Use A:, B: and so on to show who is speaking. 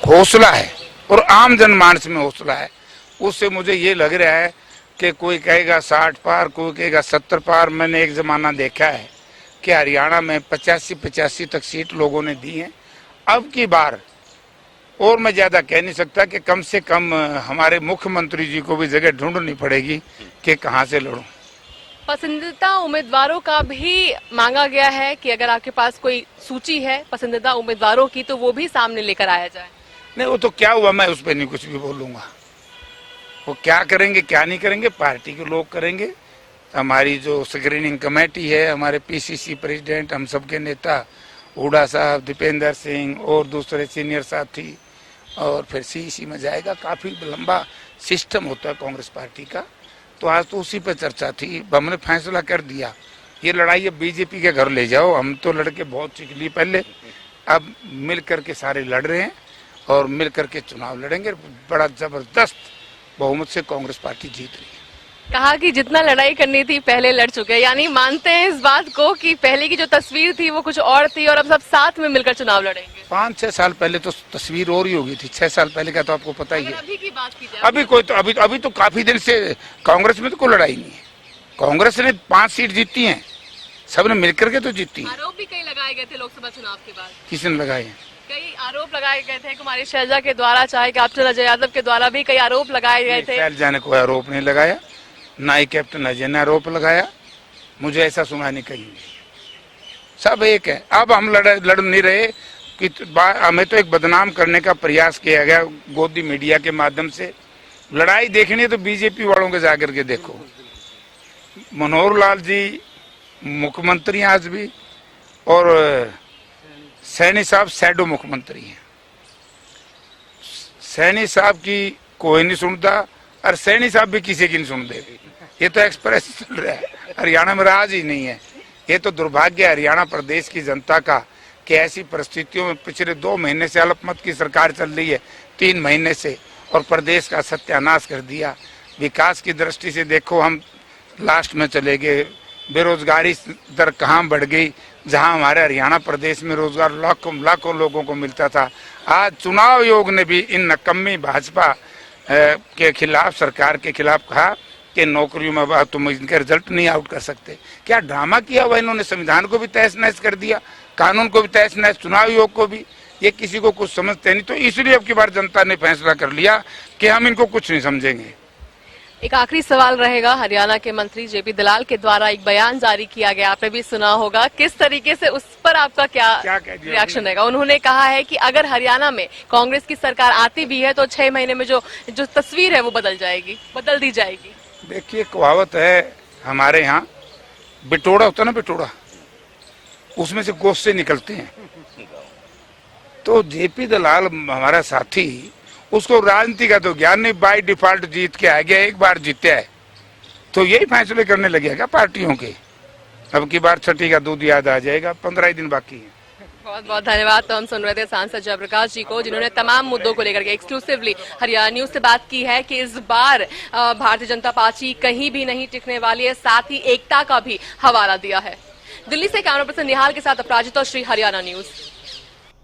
A: हौसला है और आम जनमानस में हौसला है, उससे मुझे ये लग रहा है कि कोई कहेगा 60 पार, कोई कहेगा 70 पार। मैंने एक जमाना देखा है कि हरियाणा में 85 तक सीट लोगों ने दी है। अब की बार और मैं ज्यादा कह नहीं सकता कि कम से कम हमारे मुख्यमंत्री जी को भी जगह ढूंढनी पड़ेगी कि कहां से लड़ूं।
B: पसंदीदा उम्मीदवारों का भी मांगा गया है कि अगर आपके पास कोई सूची है पसंदीदा उम्मीदवारों की तो वो भी सामने लेकर आया जाए।
A: नहीं, वो तो क्या हुआ, मैं उस पर नहीं कुछ भी बोलूंगा। वो क्या करेंगे क्या नहीं करेंगे पार्टी के लोग करेंगे। हमारी जो स्क्रीनिंग कमेटी है, हमारे पीसीसी प्रेसिडेंट, हम सबके नेता हुड्डा साहब, दीपेंद्र सिंह और दूसरे सीनियर साथी, और फिर सीईसी में जाएगा। काफी लंबा सिस्टम होता है कांग्रेस पार्टी का। तो आज तो उसी पे चर्चा थी, हमने फैसला कर दिया ये लड़ाई अब बीजेपी के घर ले जाओ। हम तो लड़के बहुत सीख ली पहले, अब मिल करके सारे लड़ रहे हैं और मिल करके चुनाव लड़ेंगे। बड़ा जबरदस्त बहुमत से कांग्रेस पार्टी जीत रही है।
B: कहा कि जितना लड़ाई करनी थी पहले लड़ चुके हैं, यानी मानते हैं इस बात को कि पहले की जो तस्वीर थी वो कुछ और थी और अब सब साथ में मिलकर चुनाव लड़ेंगे।
A: 5-6 साल पहले तो तस्वीर और ही होगी थी। 6 साल पहले का तो आपको पता ही है।
B: अभी की बात की जाए,
A: अभी तो काफी दिन से कांग्रेस में तो कोई लड़ाई नहीं है। कांग्रेस ने 5 सीट जीती हैं, सबने मिलकर के तो जीती है।
B: आरोप भी कई लगाए गए थे लोकसभा चुनाव के बाद।
A: किसने लगाए हैं?
B: कई आरोप लगाए गए थे कुमारी शैलजा के द्वारा, चाहे कैप्टन अजय यादव के द्वारा भी कई आरोप लगाए गए थे।
A: शैलजा ने कोई आरोप नहीं लगाया, ना ही कैप्टन अजय ने आरोप लगाया। मुझे ऐसा सुना नहीं कहीं। सब एक है। अब हम लड़ नहीं रहे कि हमें तो एक बदनाम करने का प्रयास किया गया गोदी मीडिया के माध्यम से। लड़ाई देखनी है तो बीजेपी वालों के जाकर के देखो। मनोहर लाल जी मुख्यमंत्री आज भी, और सैनी साहब शैडो मुख्यमंत्री हैं। सैनी साहब की कोई नहीं सुनता और सैनी साहब भी किसी की नहीं सुनते। ये तो एक्सप्रेस चल रहा है, हरियाणा में राज ही नहीं है। ये तो दुर्भाग्य है हरियाणा प्रदेश की जनता का कि ऐसी परिस्थितियों में पिछले 2 महीने से अल्पमत की सरकार चल रही है, 3 महीने से, और प्रदेश का सत्यानाश कर दिया। विकास की दृष्टि से देखो हम लास्ट में चले गए। बेरोजगारी दर कहाँ बढ़ गई, जहां हमारे हरियाणा प्रदेश में रोजगार लाखों लोगों को मिलता था। आज चुनाव आयोग ने भी इन नकम्मी भाजपा के खिलाफ, सरकार के खिलाफ कहा कि नौकरियों में तुम इनके रिजल्ट नहीं आउट कर सकते। क्या ड्रामा किया हुआ इन्होंने, संविधान को भी तहस नहस कर दिया, कानून को भी तहस नहस, चुनाव आयोग को भी। ये किसी को कुछ समझते नहीं, तो इसलिए अब की बार जनता ने फैसला कर लिया कि हम इनको कुछ नहीं समझेंगे।
B: एक आखिरी सवाल रहेगा, हरियाणा के मंत्री जेपी दलाल के द्वारा एक बयान जारी किया गया, आपने भी सुना होगा, किस तरीके से उस पर आपका क्या रिएक्शन रहेगा? उन्होंने कहा है कि अगर हरियाणा में कांग्रेस की सरकार आती भी है तो 6 महीने में जो तस्वीर है वो बदल दी जाएगी।
A: देखिए, कहावत है हमारे यहाँ, बिटोड़ा होता ना, बिटोड़ा, उसमें से गोश्त से निकलते हैं। तो जेपी दलाल हमारा साथी, उसको राजनीति का तो ज्ञान नहीं, बाय डिफॉल्ट जीत के आ गया, एक बार जीता है तो यही फैसले करने लगेगा पार्टियों के। अब की बार छठी का दूध याद आ जाएगा, 15 ही दिन बाकी है।
B: बहुत बहुत धन्यवाद। तो हम सुन रहे थे सांसद जयप्रकाश जी को, जिन्होंने तमाम मुद्दों को लेकर के एक्सक्लूसिवली हरियाणा न्यूज से बात की है कि इस बार भारतीय जनता पार्टी कहीं भी नहीं टिकने वाली है, साथ ही एकता का भी हवाला दिया है। दिल्ली से कैमरा पर्सन निहाल के साथ अपराजिता श्री, हरियाणा न्यूज।